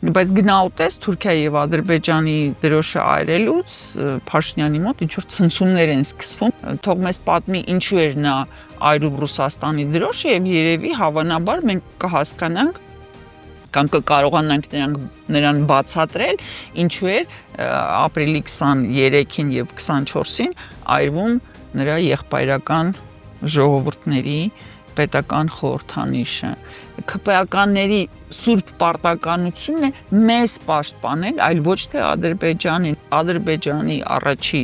Բայց գնալտես Թուրքիայի եւ Ադրբեջանի դրոշը այրելուց Փաշինյանի մոտ ինչ որ ցնցումներ են սկսվում, թող մեզ պատմի ինչու էր նա այրում Ռուսաստանի դրոշը եւ երևի հավանաբար մենք կհասկանանք կամ կկարողանանք նրան բացատրել ինչու էր ապրիլի 23-ին եւ 24-ին այրվում նրա եղբայրական ժողովուրդների պետական խորհրդանիշը ԿՊԱ-կանների սուրբ պարտականությունն է մեզ պաշտպանել, այլ ոչ թե Ադրբեջանի առաջի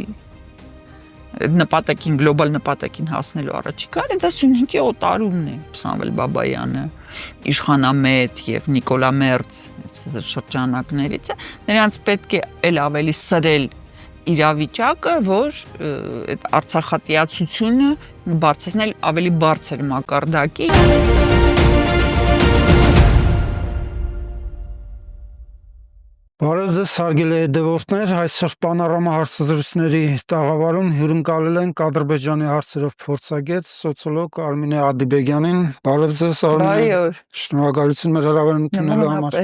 նպատակին, գլոբալ նպատակին հասնելու առաջի քայլը դա Սյունիքի օտարումն է, Սամվել Բաբայանը, Իշխանամետ եւ Նիկոլա Մերց, այսպես շրջանակներից է, նրանց պետք է էլ ավելի սրել իրավիճակը, որ այդ արցախատիացությունը բարձրացնել ավելի բարձր մակարդակի Բարև ձեզ հարգելի հետևորդներ, այսօր Պանորամա հարցազրույցների տաղավարում հյուրընկալել ենք Ադրբեջանի հարցերով փորձագետ, սոցիոլոգ Արմինե Ադիբեգյանին։ Բարև ձեզ Արմինե։ Շնորհակալություն մեր հրավերն ընդունելու համար։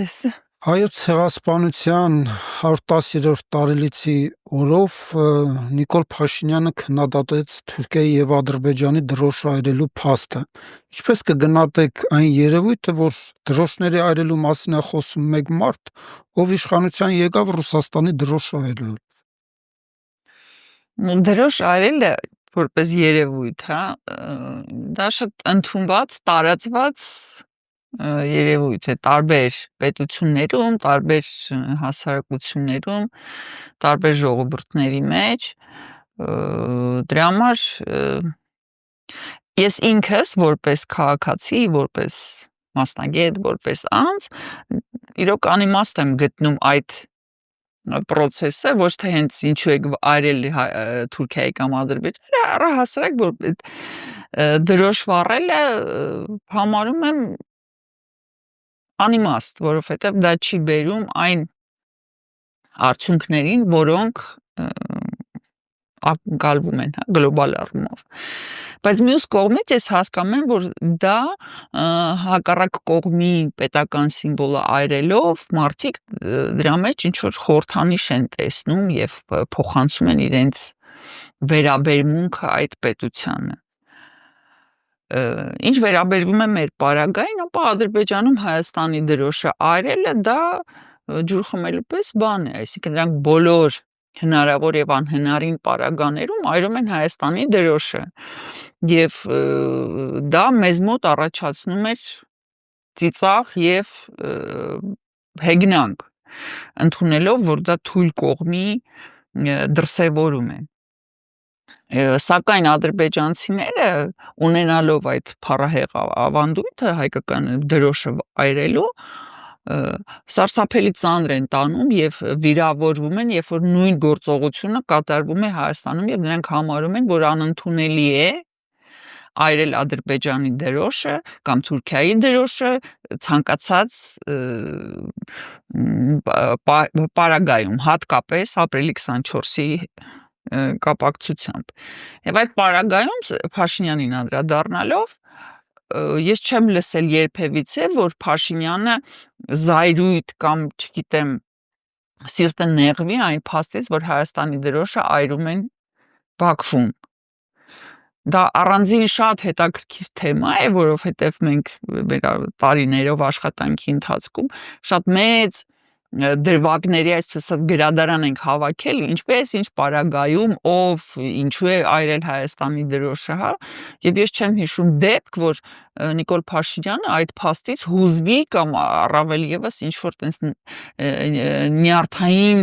Հայոց ցեղասպանության 110-րդ տարելիցի օրով Նիկոլ Փաշինյանը քննադատեց Թուրքիայի եւ Ադրբեջանի դրոշ այրելու փաստը։ Ինչպես կգնահատեք այն երևույթը, որ դրոշների այրելու մասին է խոսում մեկ մարդ, ով իշխանության եկավ Ռուսաստանի դրոշ այրելով։ Դրոշ այրելը որպես երևույթ, հա, դա շատ ընդունված, տարածված երևույթ է տարբեր պետություններում, տարբեր հասարակություններում, տարբեր ժողովուրդների մեջ, դրա համար ես ինքս որպես քաղաքացի, որպես մասնագետ, որպես անձ, իրոք անիմաստ եմ գտնում այդ process-ը, ոչ թե հենց ինչու եք այրել Թուրքիայի կամ Ադրբեջանի, առհասարակ որ դրոշ վառելը համարում եմ անիմաստ, որովհետև դա չի բերում այն արդյունքներին, որոնք ակնկալվում են գլոբալ առումով։ Բայց մյուս կողմից ես հասկանում եմ, որ դա հակառակ կողմի պետական սիմվոլը այրելով մարդիկ դրա մեջ ինչ որ խորհրդանիշ են տեսնում եւ փոխանցում են իրենց վերաբերմունքը այդ պետությանը։ Ինչ վերաբերվում է մեր պարագային, ապա Ադրբեջանում Հայաստանի դրոշը այրելը դա ջուր խմելու պես բան է, այսինքն նրանք բոլոր հնարավոր եւ անհնարին պարագաներում այրում են Հայաստանի դրոշը եւ դա մեզ մոտ առաջացնում էր ծիծաղ եւ հեգնանք ընդունելով որ դա թույլ կողմի դրսևորում է Սակայն ադրբեջանցիները ունենալով այդ փառահեղ ավանդույթը հայկական դրոշը այրելու սարսափելի ծանր են տանում եւ վիրավորվում են, երբ որ նույն գործողությունը կատարվում է Հայաստանում եւ նրանք համարում են, որ անընդունելի է այրել Ադրբեջանի դրոշը կամ Թուրքիայի դրոշը ցանկացած պարագայում, հատկապես ապրիլի 24-ի կապակցությամբ։ Եվ այդ պարագայում Փաշինյանին անդրադառնալով ես չեմ լսել երբևիցե, որ Փաշինյանը զայրույթ կամ, չգիտեմ, սիրտը նեղվի այն փաստից, որ Հայաստանի դրոշը այրում են Բաքվում։ Դա առանձին շատ հետաքրքիր թեմա է, որովհետև մենք մեր տարիներով աշխատանքի ընթացքում շատ մեծ դրվագների այսպես գրադարան ենք հավաքել, ինչպես ինչ պարագայում ով ինչու է այրել Հայաստանի դրոշը, հա, եւ ես չեմ հիշում դեպք, որ Նիկոլ Փաշինյանը այդ փաստից հուզվի կամ առավել եւս ինչ որ տես նյարդային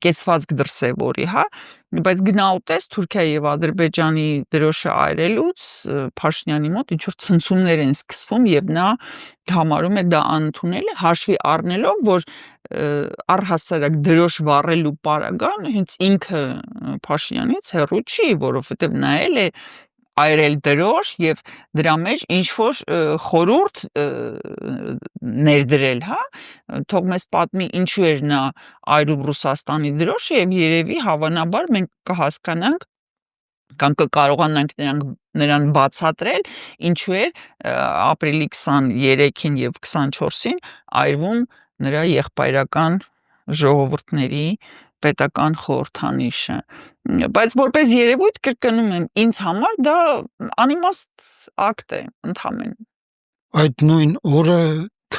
կեցվածք դրսևորի, հա, բայց գնալտես Թուրքիայի եւ Ադրբեջանի դրոշը այրելուց Փաշինյանի մոտ ինչ որ ցնցումներ են սկսվում եւ նա համարում է դա անընդունելի հաշվի առնելով, որ առհասարակ դրոշ վառելու պարագան հենց ինքը Փաշինյանից հեռու չի, որովհետեւ նայել է այրել դրոշ եւ դրա մեջ ինչ որ խորհուրդ ներդրել, հա, թող մեզ պատմի ինչու էր նա այրում Ռուսաստանի դրոշը եւ երևի հավանաբար մենք կհասկանանք կամ կկարողանանք նրան բացատրել ինչու էր ապրիլի 23-ին եւ 24-ին այրվում նրա եղբայրական ժողովուրդների պետական խորհրդանիշը, բայց որպես երևույթ կրկնում եմ, ինձ համար դա անիմաստ ակտ է ընդհանրապես։ Այդ նույն օրը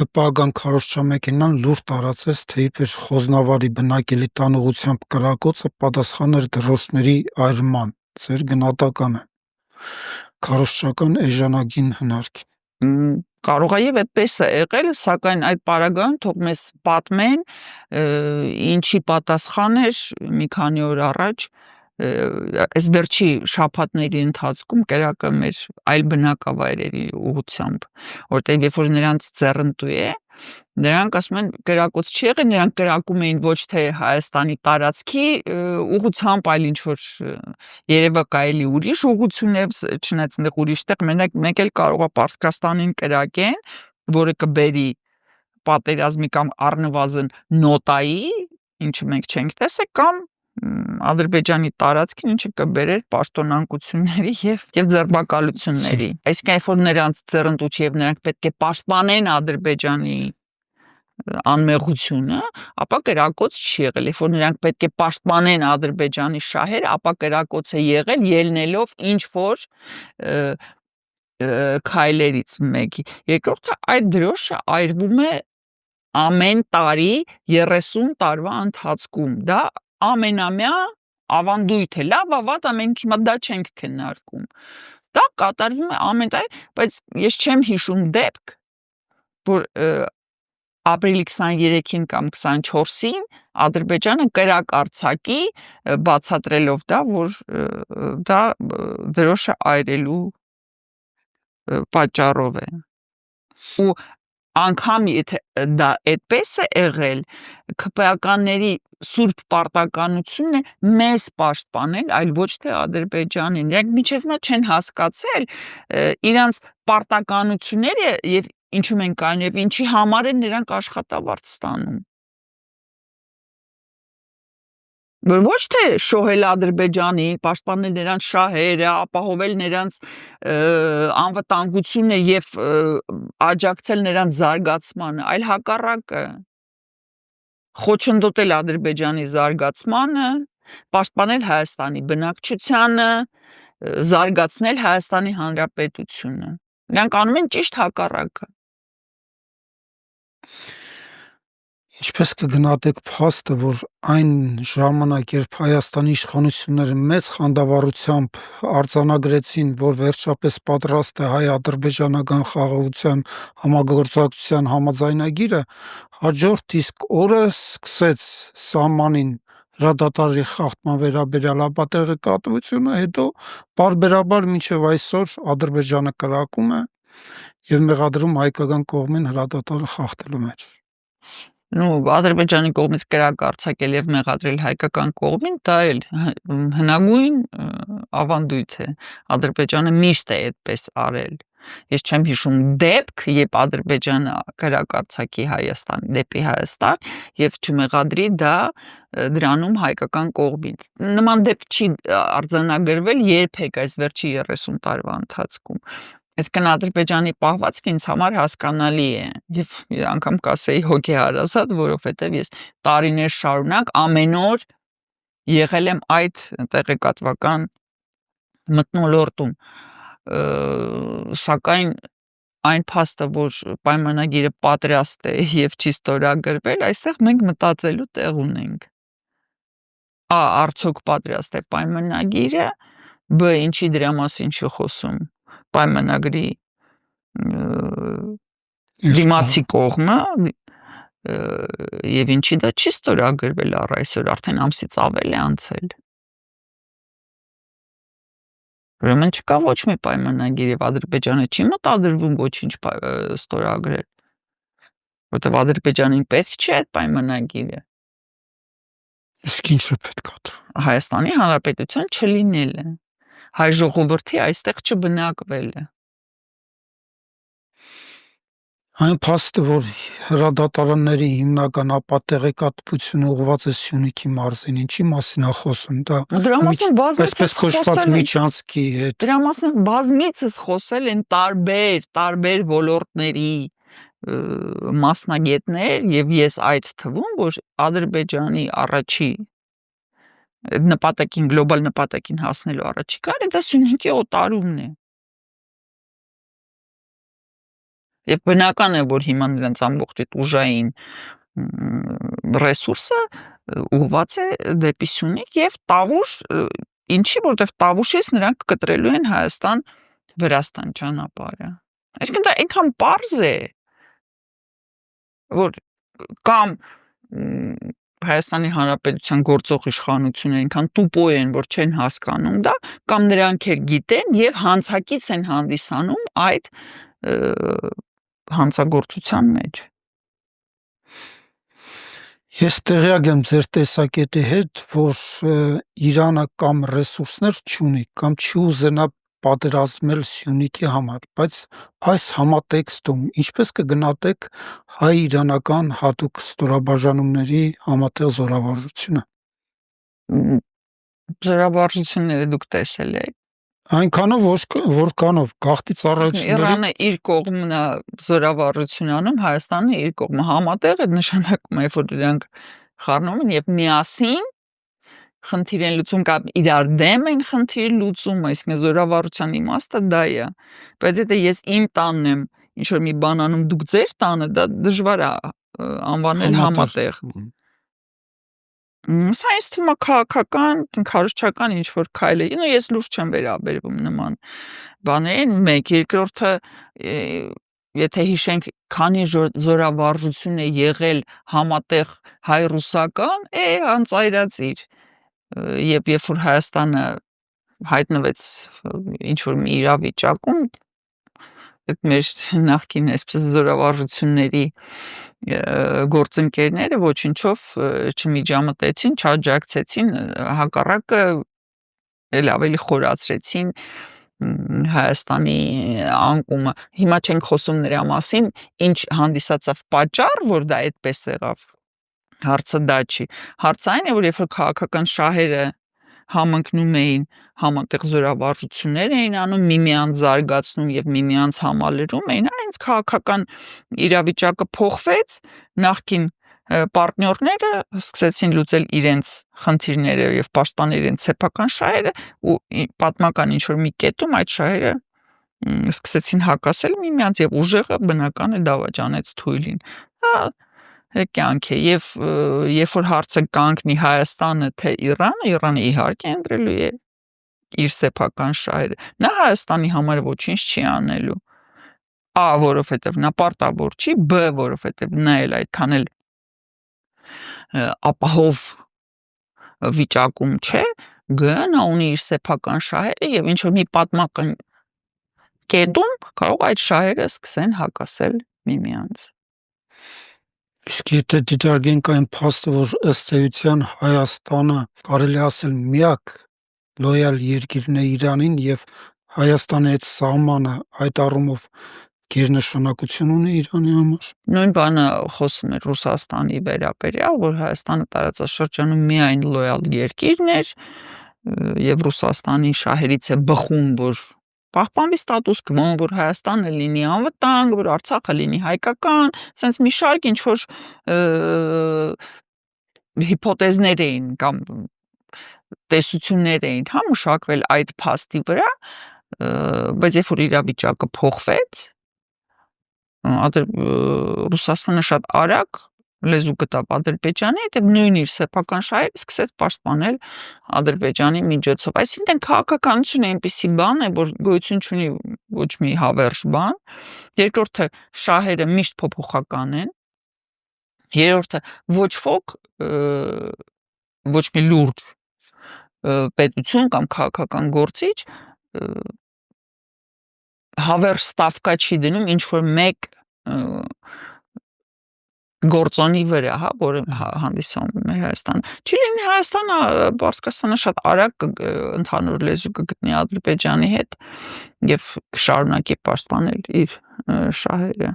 ՔՊԱ-գան քարոզչամեքենան լուր տարածեց, թե իբր Խոզնավարի բնակելի տան ուղղությամբ կրակոցը պատասխան էր դրոշների այրման, ձեր գնահատականը, քարոզչական էժանագին հնարքին։ Կարող է եւ այդպես է եղել, սակայն այդ պարագայում թող մեզ պատմեն, ինչի պատասխան էր մի քանի օր առաջ, այս վերջի շաբաթների ընթացքում կրակը մեր այլ բնակավայրերի ուղղությամբ, որտեղ երբ որ նրանց ձեռնտու է, նրանք ասում են կրակոց չի եղել, նրանք կրակում էին ոչ թե Հայաստանի տարածքի ուղղությամբ, այլ ինչ որ երևակայ էլի ուրիշ ուղղություն է, չնայած այնտեղ ուրիշտեղ մեկ էլ կարող է Պարսկաստանին կրակեն, որը կբերի պատերազմի կամ առնվազն նոտայի, ինչը մենք չենք տեսել, կամ Ադրբեջանի տարածքին, ինչը կբերեր պաշտոնանկությունների եւ ձերբակալությունների։ Այսինքն, երբ որ նրանց ձեռնտու չի եւ նրանք պետք է պաշտպանեն Ադրբեջանի անմեղությունը, ապա կրակոց չի եղել, երբ որ նրանք պետք է պաշտպանեն Ադրբեջանի շահերը, ապա կրակոց է եղել ելնելով ինչ որ քայլերից մեկի։ Երկրորդը, այդ դրոշը այրվում է ամեն տարի 30 տարվա ընթացքում, դա ամենամյա ավանդույթ է, լավ, վատ, մենք հիմա դա չենք քննարկում, դա կատարվում է ամեն տարի, բայց ես չեմ հիշում դեպք, որ ապրիլի 23-ին կամ 24-ին Ադրբեջանը կրակ արձակի, բացատրելով դա, որ դա դրոշը այրելու պատճառով է։ Ու անգամ եթե դա այդպես է եղել, ՔՊԱ-կանների սուրբ պարտականությունն է մեզ պաշտպանել, այլ ոչ թե Ադրբեջանին։ Նրանք մինչև հիմա չեն հասկացել իրանց պարտականությունները եւ ինչու են կայանում եւ ինչի համար են նրանք աշխատավարձ ստանում։ Ոչ թե շոհել Ադրբեջանին, պաշտպանել նրանց շահերը, ապահովել նրանց անվտանգությունը եւ աջակցել նրանց զարգացմանը, այլ հակառակը, խոչընդոտել Ադրբեջանի զարգացմանը, պաշտպանել Հայաստանի բնակչությանը, զարգացնել Հայաստանի Հանրապետությունը։ Նրանք անում են ճիշտ հակառակը։ Ինչպես կգնահատեք փաստը, որ այն ժամանակ, երբ Հայաստանի իշխանությունները մեծ խանդավառությամբ արձանագրեցին, որ վերջապես պատրաստ է հայ-ադրբեջանական խաղաղության համագործակցության համաձայնագիրը, հաջորդ իսկ օրը սկսեց սահմանին հրադադարի խախտման վերաբերյալ ապատեղեկատվությունը, հետո պարբերաբար մինչև այսօր Ադրբեջանը կրակում է եւ մեղադրում հայկական կողմին հրադադարը խախտելու մեջ։ Ադրբեջանի կողմից կրակ արձակել եւ մեղադրել հայկական կողմին, դա էլ հնագույն ավանդույթ է։ Ադրբեջանը միշտ է այդպես արել։ Ես չեմ հիշում դեպք, երբ Ադրբեջանը կրակ արձակի դեպի Հայաստան եւ չմեղադրի դա դրանում հայկական կողմին։ Նման դեպք չի արձանագրվել երբեք այս վերջի 30 տարվա ընթացքում։ Այսինքն Ադրբեջանի պահվածքը ինձ համար հասկանալի է եւ անգամ կասեի հոգեհարազատ, որովհետեւ ես տարիներ շարունակ ամեն օր եղել եմ այդ տեղեկատվական մթնոլորտում, սակայն այն փաստը, որ պայմանագիրը պատրաստ է եւ չի ստորագրվել, այստեղ մենք մտածելու տեղ ունենք։ Ա. Արդյոք պատրաստ է պայմանագիրը, Բ. Ինչի դրա մասին չի խոսում պայմանագրի դիմացի կողմը եւ ինչի դա չի ստորագրվել առ այսօր, արդեն ամսից ավել է անցել։ Ուրեմն չկա ոչ մի պայմանագիր եւ Ադրբեջանը չի մտադրվում ոչինչ ստորագրել, որտեւ Ադրբեջանին պետք չէ այդ պայմանագիրը։ Իսկ ինչը պետք է Հայաստանի Հանրապետության չլինելը, հայ ժողովրդի այստեղ չբնակվելը։ Այն փաստը, որ հրադադարանների հիմնական ապատեղեկատվությունը ուղղված է Սյունիքի մարզին, ինչի մասին է խոսում, դա այսպես կոչված միջանցքի հետ։ Դրա մասին բազմիցս խոսել են տարբեր ոլորտների մասնագետներ եւ ես այդ թվում, որ Ադրբեջանի առաջի նպատակին, գլոբալ նպատակին հասնելու առաջի քայլը դա Սյունիքի օտարումն է։ Եվ բնական է, որ հիմա նրանց ամբողջ այդ ուժային ռեսուրսը ուղղված է դեպի Սյունիք եւ Տավուշ, ինչի, որտեվ Տավուշից նրանք կտրելու են Հայաստան-Վրաստան ճանապարհը։ Այսինքն դա այնքան պարզ է, որ կամ Հայաստանի Հանրապետության գործող իշխանությունը այնքան տուպո են, որ չեն հասկանում դա, կամ նրանք էլ գիտեն եւ հանցակից են հանդիսանում այդ հանցագործության մեջ։ Ես տեղյակ եմ ձեր տեսակետի հետ, որ Իրանը կամ ռեսուրսներ չունի, կամ չի ուզենա պատերազմել Սյունիքի համար, բայց այս համատեքստում ինչպես կգնահատեք հայ-իրանական հատուկ ստորաբաժանումների համատեղ զորավարժությունը։ Զորավարժությունները դուք տեսել եք։ Այնքանով որքանով գաղթի ծառայությունների Իրանը իր կողմն է զորավարժություն անում, Հայաստանը իր կողմը համատեղ է, նշանակում է, որ դրանք խառնում են եւ միասին խնդիր են լուծում կամ իրար դեմ են խնդիր լուծում, այսինքն զորավարժության իմաստը դա է։ Բայց եթե ես իմ տանն եմ ինչ որ մի բան անում, դուք ձեր տանը, դա դժվար է անվանել համատեղ։ Սա ինձ թվում է քաղաքական, քարոզչական ինչ որ քայլ է։ Ես լուրջ չեմ վերաբերվում նման բաներին, մեկ, երկրորդը, եթե հիշենք, քանի զորավարժություն է եղել համատեղ հայ-ռուսական, հանցայրացիր։ Երբ որ Հայաստանը հայտնվեց ինչ որ մի իրավիճակում, այդ մեր նախկին այսպես զորավարժությունների գործընկերները ոչինչով չմիջամտեցին, չաջակցեցին, հակառակը էլ ավելի խորացրեցին Հայաստանի անկումը։ Հիմա չենք խոսում նրա մասին, ինչ հանդիսացավ պատճառ, որ դա այդպես եղավ։ Հարցը դա չի։ Հարցը այն է, որ երբ որ քաղաքական շահերը համընկնում էին, համատեղ զորավարժություններ էին անում, միմյանց զարգացնում եւ միմյանց համալրում էին, այնց քաղաքական իրավիճակը փոխվեց, նախկին պարտներները սկսեցին լուծել իրենց խնդիրները եւ պաշտպանել իրենց սեփական շահերը ու պատմական ինչ որ մի կետում այդ շահերը սկսեցին հակասել միմյանց եւ ուժեղը բնական է դավաճանեց թույլին։ Դա կյանք է եւ երբ որ հարցը կանգնի Հայաստանը թե Իրանը իհարկե ընտրելու է իր սեփական շահերը։ Նա Հայաստանի համար ոչինչ չի անելու։ A, որովհետեւ նա պարտավոր չի, B, որովհետեւ նա էլ այդքան էլ ապահով վիճակում չէ, G, նա ունի իր սեփական շահերը եւ ինչ որ մի պատմական կետում կարող այդ շահերը սկսեն հակասել միմյանց։ Իսկ եթե դիտարկենք այն փաստը, որ ըստ էության Հայաստանը կարելի ասել միակ լոյալ երկիրն է Իրանին եւ Հայաստանի այդ սահմանը այդ առումով գերնշանակություն ունի Իրանի համար։ Նույն բանը խոսում էր Ռուսաստանի վերաբերյալ, որ Հայաստանը տարածաշրջանում միայն լոյալ երկիրն էր եւ Ռուսաստանի շահերից է բխում, որ պահպանվի ստատուս կվո, որ Հայաստանը լինի անվտանգ, որ Արցախը լինի հայկական, sense մի շարք ինչ որ հիպոթեզներ էին կամ տեսություններ էին մշակվել այդ փաստի վրա, բայց երբ որ իրավիճակը փոխվեց, Ռուսաստանը շատ արագ լեզու գտավ Ադրբեջանի հետ եւ նույն իր սեփական շահերը սկսեց պաշտպանել Ադրբեջանի միջոցով։ Այսինքն քաղաքականությունը այնպիսի բան է, որ գոյություն չունի ոչ մի հավերժ բան։ Երկրորդը շահերը միշտ փոփոխական են։ Երրորդը ոչ ոք ոչ մի լուրջ պետություն կամ քաղաքական գործիչ հավերժ ստավկա չի դնում ինչ որ մեկ գործոնի վրա, որը հանդիսանում է Հայաստանը։ Չի լինի Հայաստանը, Պարսկաստանը շատ արագ ընդհանուր լեզու կգտնի Ադրբեջանի հետ եւ կշարունակի պաշտպանել իր շահերը։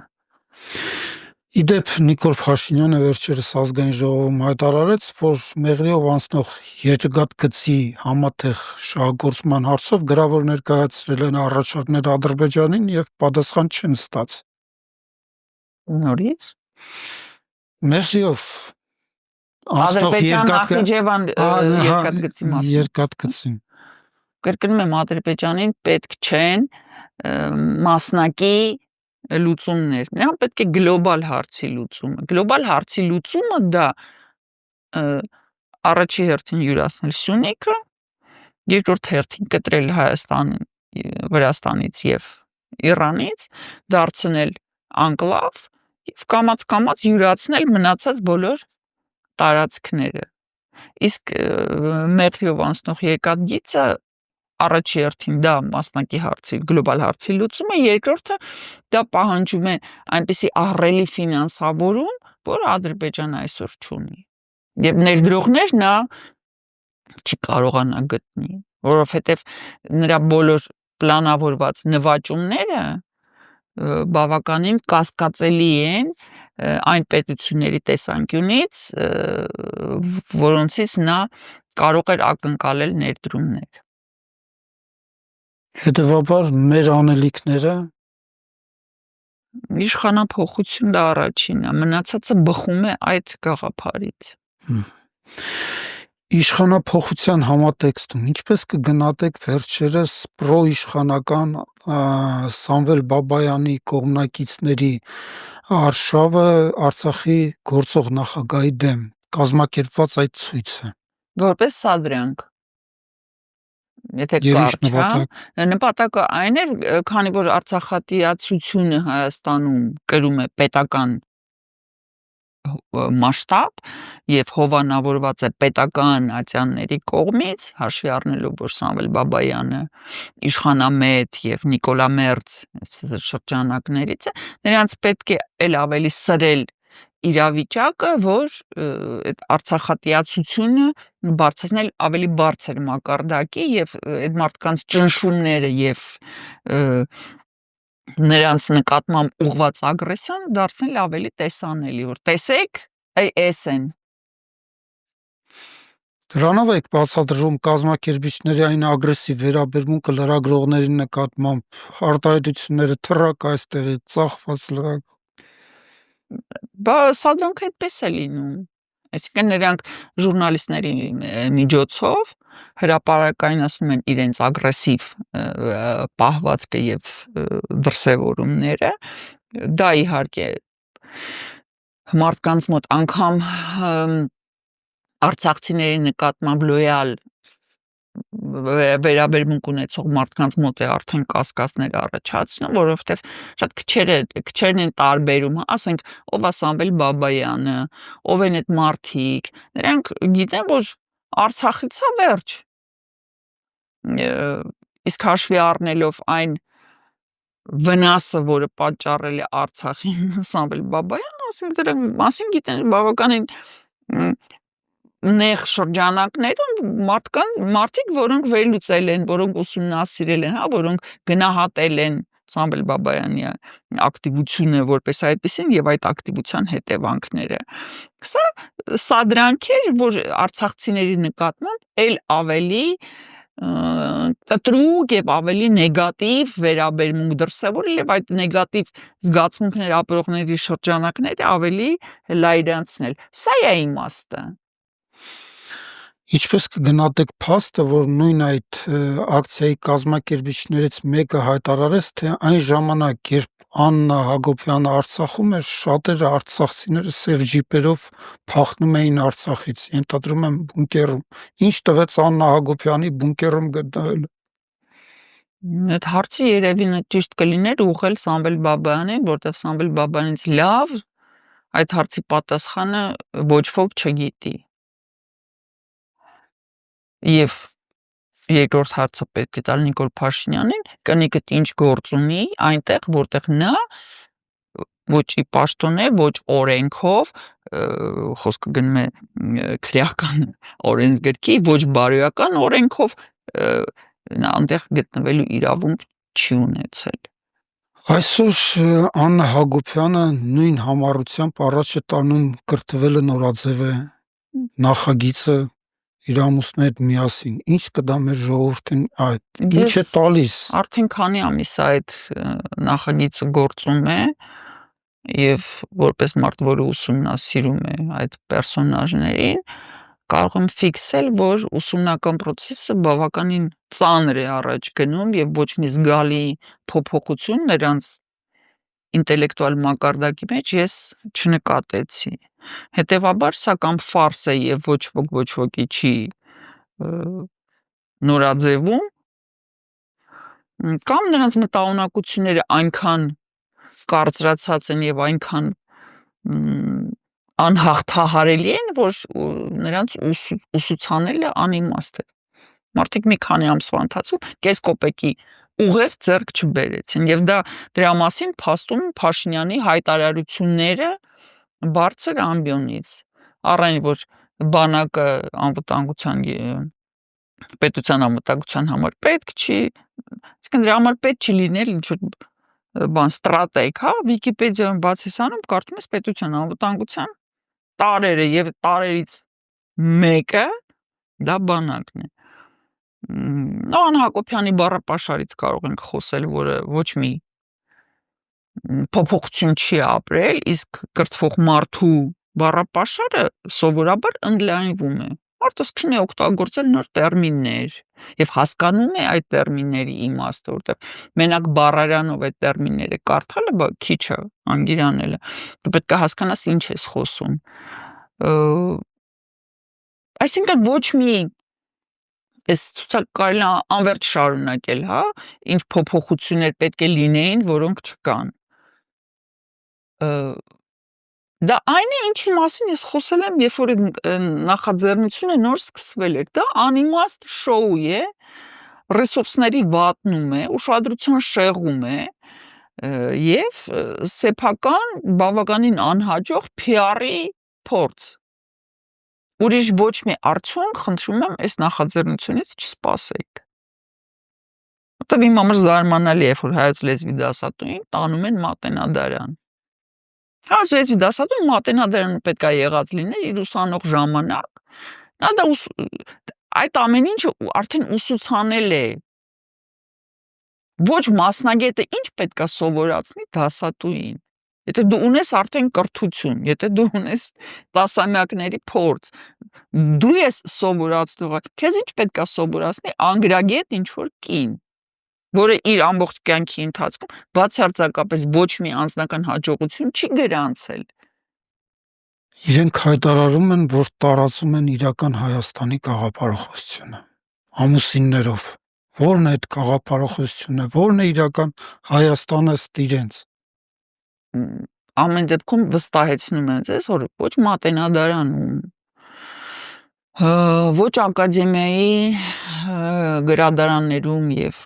Իդեպ Նիկոլ Փաշինյանը վերջերս ազգային ժողովում հայտարարեց, որ Մեղրիով անցնող երկաթ գծի համատեղ շահագործման հարցով գրավոր ներկայացրել են առաջարկներ Ադրբեջանին եւ պատասխան չեն ստացել։ Նորից Մերլիով Ադրբեջան Նախիջևան երկաթգծի մասին երկաթգծին կրկնում եմ Ադրբեջանին պետք չեն մասնակի լուծումներ նրան պետք է գլոբալ հարցի լուծումը դա առաջի հերթին յուրացնել Սյունիքը երկրորդ հերթին կտրել Հայաստանը Վրաստանից եւ Իրանից դարձնել անկլավ եւ կամաց յուրացնել մնացած բոլոր տարածքները իսկ մետրով անցնող երկաթգիծը առաջի հերթին դա մասնակի հարցի գլոբալ հարցի լուծումը երկրորդը դա պահանջում է այնպիսի ահռելի ֆինանսավորում որը Ադրբեջանը այսօր չունի եւ ներդրողներ նա չի կարողանա գտնի որովհետեւ նրա բոլոր պլանավորված նվաճումները բավականին կասկածելի են այն պետությունների տեսանկյունից որոնցից նա կարող էր ակնկալել ներդրումներ հետեւաբար մեր անելիքները իշխանափոխություն դա առաջինն է մնացածը բխում է այդ գաղափարից Իշխանափոխության համատեքստում ինչպես կգնահատեք վերջերս պրոիշխանական Սամվել Բաբայանի կողմնակիցների արշավը Արցախի գործող նախագահի դեմ կազմակերպված այդ ցույցը որպես սադրանք եթե կարճ նպատակը այն էր քանի որ արցախատիացությունը Հայաստանում կրում է պետական մասշտաբ եւ հովանավորված է պետական ատյանների կողմից հաշվի առնելով որ Սամվել Բաբայանը իշխանամետ եւ Նիկոլա Մերձ այսպես շրջանակներից է նրանց պետք է ել ավելի սրել իրավիճակը որ այդ արցախատիացությունը բարձրացնել ավելի բարձր մակարդակի եւ այդ մարդկանց ճնշումները եւ նրանց նկատմամբ ուղղված ագրեսիան դարձնել ավելի տեսանելի որ տեսեք այս են Դրանով եք բացատրում կազմակերպիչների այն ագրեսիվ վերաբերմունքը լրագրողների նկատմամբ արտահայտությունները թռակ այստեղ է ծախված լրագրող բա սադրանք այդպես է լինում այսինքն նրանք ժուրնալիստների միջոցով հրապարակայնացնում են իրենց ագրեսիվ պահվածքը եւ դրսեւորումները դա իհարկե մարդկանց մոտ անգամ արցախցիների նկատմամբ լոյալ վերաբերմունք ունեցող մարդկանց մոտ է արդեն կասկածներ առաջացնում, որովհետև շատ քչերն են տարբերում, ասենք ով է Սամվել Բաբայանը, ով են այդ մարդիկ, նրանք գիտեն, որ Արցախից է վերջ։ Իսկ հաշվի առնելով այն վնասը, որը պատճառել է Արցախին Սամվել Բաբայանը, ասենք դրա մասին գիտեն բավականին նեղ շրջանակներում մարդիկ, որոնք վերլուծել են, որոնք ուսումնասիրել են, որոնք գնահատել են Սամվել Բաբայանի ակտիվությունը որպես այդպեսին եւ այդ ակտիվության հետևանքները։ Սա սադրանք էր, որ արցախցիների նկատմամբ ել ավելի կտրուկ եւ ավելի նեգատիվ վերաբերմունք դրսեւորել եւ այդ նեգատիվ զգացմունքներ ապրողների շրջանակները ավելի լայրանցնել։ Սա է իմաստը։ Ինչպես կգնահատեք փաստը, որ նույն այդ ակցիայի կազմակերպիչներից մեկը հայտարարեց, թե այն ժամանակ, երբ Աննա Հակոբյանը Արցախում էր, շատերը արցախցիները սև ջիպերով փախնում էին Արցախից, ենթադրում եմ բունկերում։ Ինչ տվեց Աննա Հակոբյանի բունկերում գտնվելը։ Այդ հարցը երևի ճիշտ կլիներ ուղղել Սամվել Բաբայանին, որտեղ Սամվել Բաբայանից լավ այդ հարցի պատասխանը ոչ ոք չգիտի։ Եվ երկրորդ հարցը պետք է տալ Նիկոլ Փաշինյանին, կնիկը ինչ գործ ունի այնտեղ, որտեղ նա ոչ ի պաշտոն է, ոչ օրենքով, խոսքը գնում է քրեական օրենսգրքի, ոչ բարոյական օրենքով նա այնտեղ գտնվելու իրավունք չի ունեցել։ Այսօր Աննա Հակոբյանը նույն համառությամբ առաջ է տանում կրթվելը նորաձև է նախագիծը իր ամուսնու հետ միասին, ինչ կդա մեր ժողովրդին այդ, ինչ է տալիս։ Արդեն քանի ամիս այդ նախագիծը գործում է, եւ որպես մարդ, որը ուսումնասիրում է այդ պերսոնաժներին, կարող եմ ֆիքսել, որ ուսումնական process-ը բավականին ծանր է առաջ գնում եւ ոչ մի զգալի փոփոխություն նրանց ինտելեկտուալ մակարդակի մեջ ես չնկատեցի։ Հետևաբար սա կամ ֆարս է եւ ոչ ոքի չի նորաձևում, կամ նրանց մտահոգությունները այնքան կարծրացած են եւ այնքան անհաղթահարելի են, որ նրանց ուսուցանելը անիմաստ է։ Մարդիկ մի քանի ամսվա ընթացքում կես կոպեկի ուղեղ ձեռք չբերեցին եւ դրա մասին փաստում Փաշինյանի հայտարարությունները բարձր ամբիոնից, առայն որ բանակը անվտանգության պետության անվտանգության համար պետք չի, այսինքն դրա համար պետք չի լինել ինչ-որ բան ստրատեգ, հա, Վիկիպեդիայում բացես անում, կարդում ես պետության անվտանգության տարերը եւ տարերից մեկը դա բանակն է։ Նոհան Հակոբյանի բառապաշարից կարող ենք խոսել, որը ոչ մի փոփոխություն չի ապրել, իսկ կրթվող մարդու բառապաշարը սովորաբար ընդլայնվում է։ Մարդը սկսում է օգտագործել նոր տերմիններ եւ հասկանում է այդ տերմինների իմաստը, որտեղ մենակ բառարանով այդ տերմինները կարդալը քիչ է, անգիրանելը։ Դու պետք է հասկանաս ինչ ես խոսում։ Այսինքն ոչ մի այս կարելի է անվերջ շարունակել, հա, ինչ փոփոխություններ պետք է լինեին, որոնք չկան։ Դա այն է, ինչի մասին ես խոսել եմ, երբ որ նախաձեռնությունը նոր սկսվել էր, դա անիմաստ շոու է, ռեսուրսների վատնում է, ուշադրություն շեղում է եւ սեփական բավականին անհաջող PR-ի փորձ։ Ուրիշ ոչ մի արդյունք, խնդրում եմ, այս նախաձեռնությունից չսպասեք։ Որտեղ իմ համար զարմանալի է, որ հայոց լեզվի դասատուին տանում են մատենադարան։ Հայոց լեզվի դասատուն մատենադարանում պետք է եղած լիներ իր ուսանող ժամանակ, նա դա այդ ամեն ինչը արդեն ուսուցանել է։ Ոչ մասնագետը ինչ պետք է սովորացնի դասատուին։ Եթե դու ունես արդեն կրթություն, եթե դու ունես տասամյակների փորձ, դու ես սովորացնողը, քեզ ինչ պետք է սովորացնի անգրագետ ինչ-որ կին, որը իր ամբողջ կյանքի ընթացքում բացարձակապես ոչ մի անձնական հաջողություն չի գրանցել։ Իրենք հայտարարում են, որ տարածում են իրական Հայաստանի գաղափարախոսությունը ամուսիններով։ Որն է այդ գաղափարախոսությունը, որն է իրական Հայաստանը ըստ իրենց։ Ամեն դեպքում վստահեցնում եմ ձեզ, որ ոչ մատենադարանում, ոչ ակադեմիայի գրադարաններում եւ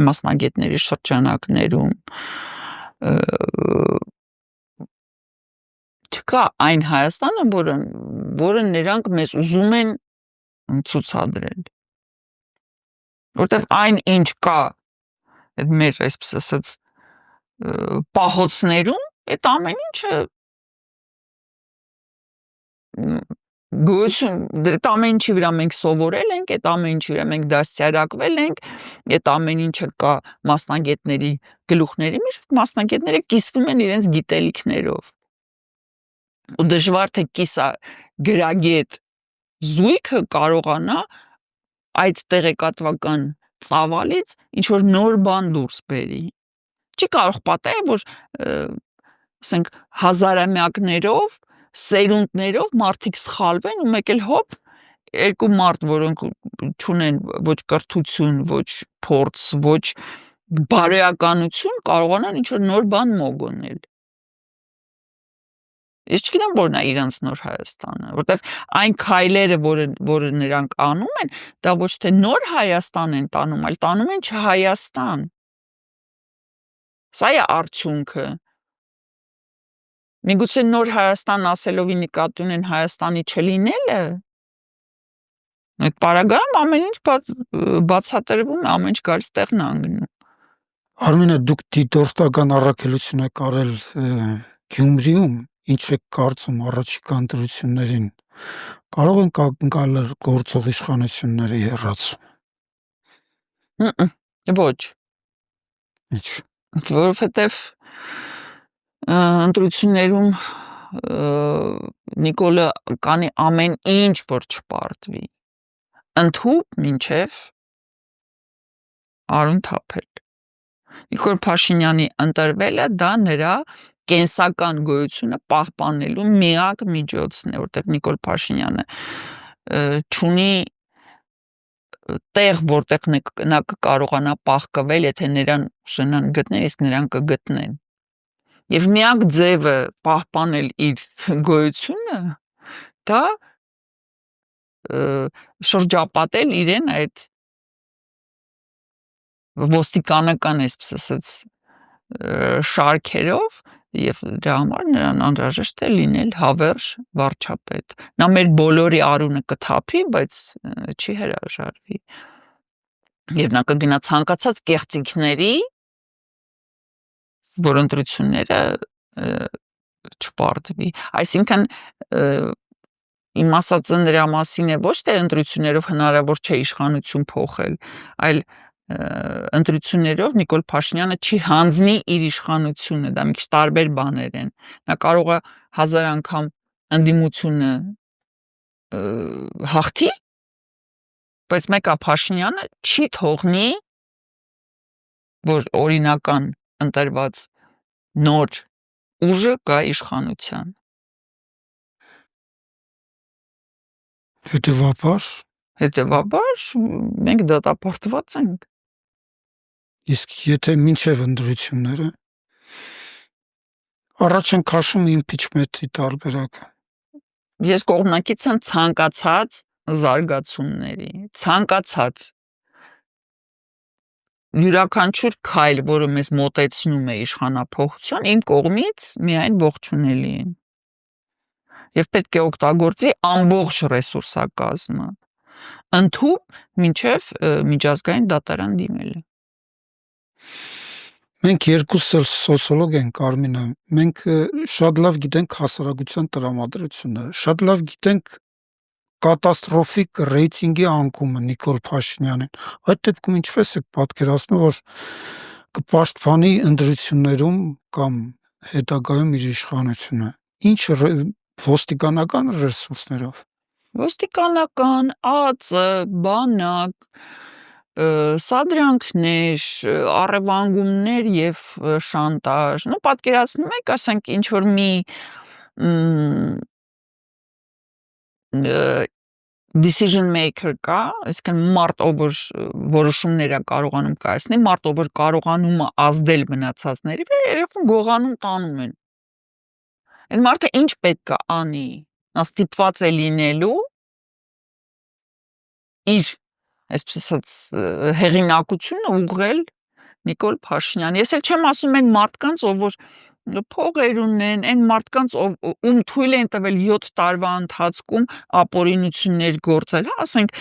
մասնագետների շրջանակներում չկա այն Հայաստանը, որը նրանք մեզ ուզում են ցուցադրել։ Որտեւ այն ինչ կա այդ մեր այսպես ասած պահոցներում, այդ ամեն ինչը այդ ամեն ինչի վրա մենք սովորել ենք, այդ ամեն ինչի վրա մենք դաստիարակվել ենք, այդ ամեն ինչը կա մասնագետների գլուխների մեջ, մասնագետները կիսվում են իրենց գիտելիքներով։ Ու դժվար թե կիսագրագետ զույգը կարողանա այդ տեղեկատվական ծավալից ինչ-որ նոր բան դուրս բերի։ Չի կարող պատահել, որ ասենք հազարամյակներով, սերունդներով մարդիկ սխալվեն ու մեկ էլ հոպ երկու մարդ, որոնք չունեն ոչ կրթություն, ոչ փորձ, ոչ բարոյականություն, կարողանան ինչ-որ նոր բան մոգոնել։ Ես չգիտեմ որն է իրանց նոր Հայաստանը, որտեվ այն քայլերը, որը նրանք անում են, դա ոչ թե նոր Հայաստան են տանում, այլ տանում են չհայաստան։ Սա է արդյունքը։ Միգուցե նոր Հայաստան ասելով ի նկատի ունեն Հայաստանի չլինելը։ Այդ պարագայում ամեն ինչ բացատրվում է, ամեն ինչ գալիս տեղն անգնում։ Արմինե, դուք դիտորդական առաքելություն եք արել Գյումրիում, ինչ եք կարծում առաջիկա ընտրություններին, կարող են ակնկալել գործող իշխանությունների հեռացում։ Ոչ, Ինչ։ որովհետև ընտրություններում Նիկոլը կանի ամեն ինչ, որ չպարտվի, ընդհուպ մինչև Արուն թափել։ Նիկոլ Փաշինյանի ընտրվելը դա նրա կենսական գոյությունը պահպանելու միակ միջոցն է, որտեղ Նիկոլ Փաշինյանը չունի տեղ, որտեղ նա կկարողանա պահկվել, եթե նրան ուզենան գտնել, իսկ նրան կգտնեն։ Եվ միակ ձևը պահպանել իր գոյությունը դա շրջապատել իրեն այդ ոստիկանական, այսպես ասած, շարքերով եւ դրա համար նրան անհրաժեշտ է լինել հավերժ վարչապետ։ Նա մեր բոլորի արունը կթափի, բայց չի հրաժարվի։ Եվ նա կգնա ցանկացած կեղծիքների, որ ընտրությունները չպարտվի։ Այսինքն իմ ասածը նրա մասին է ոչ թե ընտրություններով հնարավոր չէ իշխանություն փոխել, այլ ընտրություններով Նիկոլ Փաշինյանը չի հանձնի իր իշխանությունը, դա մի քիչ տարբեր բաներ են։ Նա կարող է 1000 անգամ ընդդիմությունը հաղթի, բայց մեկը Փաշինյանը չի թողնի, որ օրինական ընտրված նոր ուժը գա իշխանության։ Հետևաբար մենք դատապարտված ենք։ Իսկ եթե մինչև ընտրությունները առաջ են քաշում իմպիչմենտի տարբերակը։ Ես կողմնակից եմ ցանկացած զարգացումների, ցանկացած յուրաքանչյուր քայլ, որը մեզ մոտեցնում է իշխանափոխության, իմ կողմից միայն ողջունելի են։ Եվ պետք է օգտագործի ամբողջ ռեսուրսակազմը, ընդհուպ մինչև միջազգային դատարան դիմելը։ Մենք երկուսս էլ սոցիոլոգ ենք, Արմինե, մենք շատ լավ գիտենք հասարակության տրամադրությունները, շատ լավ գիտենք կատաստրոֆիկ ռեյտինգի անկումը Նիկոլ Փաշինյանին։ Այդ դեպքում ինչպես եք պատկերացնում, որ կպաշտպանի ընտրություններում կամ հետագայում իր իշխանությունը։ Ինչ ոստիկանական ռեսուրսներով։ Ոստիկանական, ԱԾ, բանակ, սադրանքներ, առևանգումներ եւ շանտաժ։ Ну, պատկերացնում եք, ասենք ինչ որ մի decision maker կա, այսինքն մարդ, ով որ որոշումներ է կարողանում կայացնել, մարդ, ով որ կարողանում է ազդել մնացածների վրա, երբ գողանում տանում են։ Այդ մարդը ինչ պետք է անի։ Նա ստիպված է լինելու իր, այսպես ասած, հեղինակությունը ուղղել Նիկոլ Փաշինյան։ Ես էլ չեմ ասում այն մարդկանց, ով որ փողեր ունեն, այն մարդկանց, ում թույլ են տվել 7 տարվա ընթացքում ապօրինություններ գործել, հա, ասենք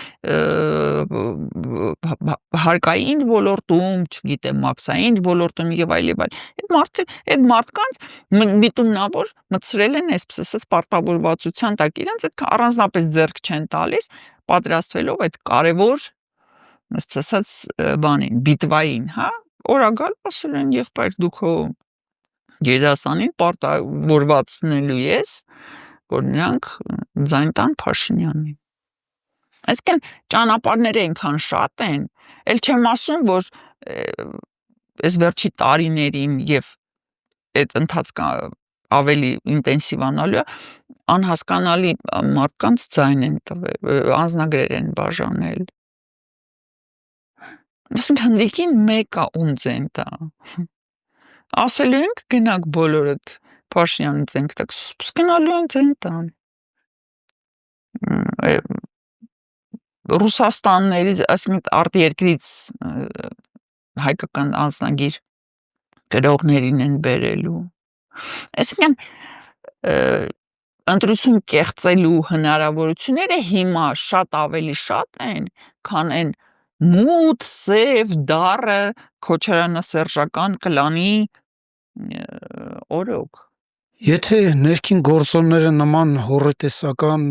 հարկային ոլորտում, չգիտեմ, մաքսային ոլորտում եւ այլ եւ այլ։ Այդ մարդկանց միտումնավոր մտցրել են, այսպես ասած, պարտավորվածության տակ իրենց այդ առանձնապես ձեռք չեն տալիս, պատրաստվելով այդ կարևոր, այսպես ասած, բանին, բիտվային, հա, օրագալ ասել են եղբայր դուք հո գերդաստանին պարտավորվածնելու ես, որ նրանք ձայն տան Փաշինյանին։ Այսինքն ճանապարհները այնքան շատ են, էլ չեմ ասում, որ այս վերջի տարիներին եւ այդ ընթացքը ավելի ինտենսիվանալու է, անհասկանալի մարդկանց ձայն են տվել, անձնագրեր են բաժանել։ Ասենք հնդիկին մեկը ում ձեն տա։ Ասելու ենք գնանք բոլորդ Փաշինյանին ձենք տակ, գնալու են ձեն տան։ Ռուսաստաններից, այսինքն արտերկրից հայկական անձնագիր գրողներին են բերելու։ Այսինքն ընտրություն կեղծելու հնարավորությունները հիմա շատ ավելի շատ են, քան այն մութ, սև, դառը քոչարանասերժական կլանի օրոք։ Եթե ներքին գործոնները նման հոռետեսական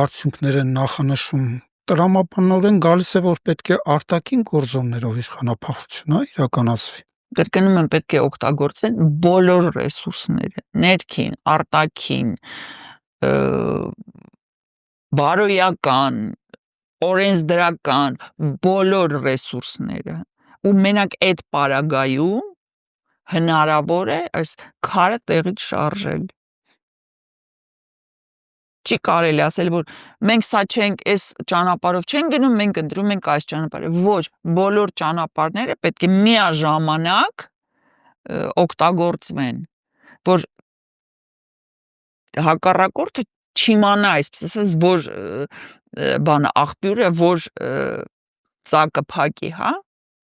արդյունքներ են նախանշում, տրամաբանորեն գալիս է, որ պետք է արտաքին գործոններով իշխանափոխություն իրականացվի։ կրկնում եմ, պետք է օգտագործել բոլոր ռեսուրսները, ներքին, արտաքին, բարոյական, օրենսդրական, բոլոր ռեսուրսները, ու մենակ այդ պարագայում հնարավոր է այս քարը տեղից շարժել։ Չի կարելի ասել, որ մենք սա չենք, այս ճանապարհով չենք գնում, մենք ընտրում ենք այս ճանապարհը։ Ոչ, բոլոր ճանապարհները պետք է միաժամանակ օգտագործվեն, որ հակառակորդը չիմանա, այսպես ասած, որ բանը աղբյուրը, որ ծակը փակի, հա։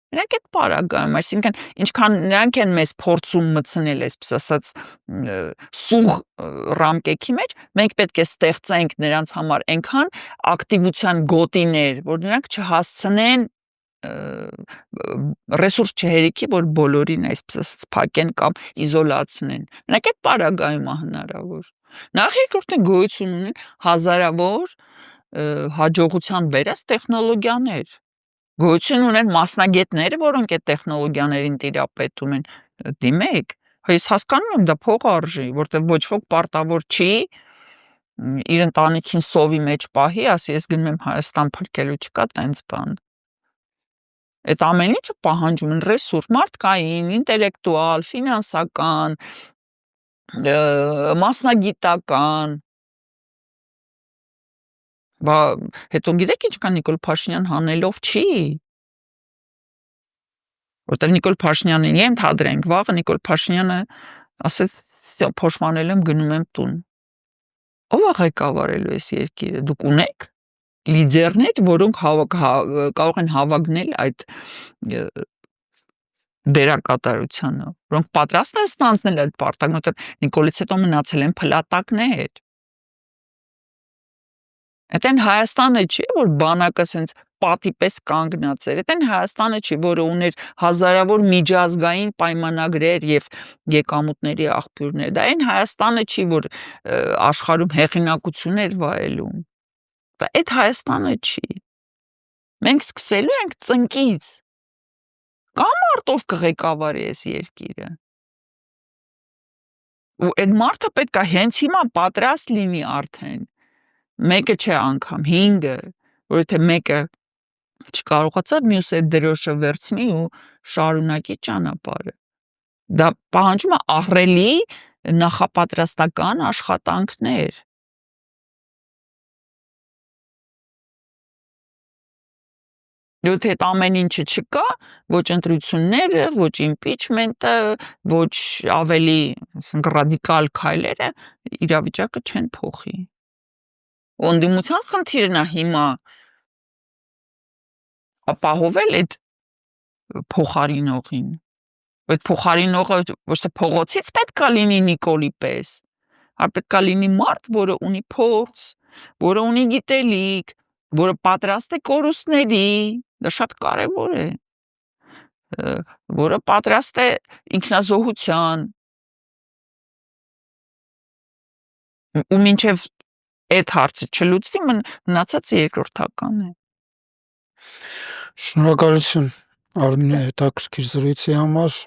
Նրանք այդ պարագայում, այսինքն ինչքան նրանք են մեզ փորձում մտցնել, այսպես ասած, սուղ ռամկեքի մեջ, մենք պետք է ստեղծենք նրանց համար այնքան ակտիվության գոտիներ, որ նրանք չհասցնեն ռեսուրս չհերիքի, որ բոլորին, այսպես ասած, փակեն կամ իզոլացնեն։ Նրանք այդ պարագայում է հնարավոր։ Նախ երկրորդն գոյություն ունեն հազարավոր հաջողության բերած տեխնոլոգիաներ։ Գոյություն ունեն մասնագետներ, որոնք այդ տեխնոլոգիաներին տիրապետում են, դիմեք, ես հասկանում եմ, դա փող արժի, որտեղ ոչ ոք պարտավոր չի իր ընտանիքին սովի մեջ պահի, ասի, ես գնում եմ Հայաստան փրկելու, չկա տենց բան։ Այդ ամեն ինչը պահանջում են ռեսուրս, մարդկային, ինտելեկտուալ, ֆինանսական, մասնագիտական, բա հետո գիտեք ինչքան Նիկոլ Փաշինյան հանելով չի, որտեղ Նիկոլ Փաշինյանին ենթադրենք, վաղը Նիկոլ Փաշինյանը ասեց, փոշմանել եմ, գնում եմ տուն։ Ո՞վ է ղեկավարելու այս երկիրը, դուք ունեք լիդերներ, որոնք կարող են հավակնել այդ դերակատարությանը, որոնք պատրաստ են ստանձնել այդ պարտքն, որտեղ Նիկոլից հետո մնացել են փլատակներ։ Այդեն Հայաստանը չի, որ բանակը սենց պատի պես կանգնած էր, այդեն Հայաստանը չի, որը ուներ հազարավոր միջազգային պայմանագրեր եւ եկամուտների աղբյուրներ, դա այն Հայաստանը չի, որ աշխարհում հեղինակություն էր վայելում, դա այդ Հայաստանը չի, մենք սկսելու ենք ծնկից, կամ արտով կղեկավարի այս երկիրը, ու այդ մարդը պետք է հենց հիմա պատրաստ լինի արդեն, մեկը չէ անգամ, 5-ը, որ եթե մեկը չկարողացավ, մյուսը այդ դրոշը վերցնի ու շարունակի ճանապարհը։ Դա պահանջում է ահռելի նախապատրաստական աշխատանքներ։ Եթե այդ ամեն ինչը չկա, ոչ ընտրությունները, ոչ իմպիչմենտը, ոչ ավելի ռադիկալ քայլերը իրավիճակը չեն փոխի։ Ոնդիմության խնդիրն է հիմա ապահովել այդ փոխարինողին։ Այդ փոխարինողը ոչ թե փողոցից պետք է լինի Նիկոլի պես, այլ պետք է լինի մարդ, որը ունի փորձ, որը ունի գիտելիք, որը պատրաստ է կորուստների, դա շատ կարևոր է, որը պատրաստ է ինքնազոհության, ու մինչև այդ հարցը չլուծվի, մնացածը երկրորդական է։ Շնորհակալություն Արմինե հետաքրքիր զրույցի համար։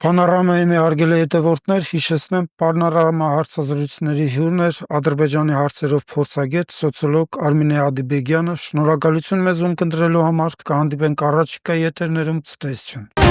Պանորամայի հարգելի հետևորդներ, հիշեցնեմ, Պանորամա հարցազրույցների հյուրն էր Ադրբեջանի հարցերով փորձագետ, սոցիոլոգ Արմինե Ադիբեգյանը։ Շնորհակալություն մեզ ունկնդրելու համար, կհանդիպենք առաջիկա եթերներում, ցտեսություն։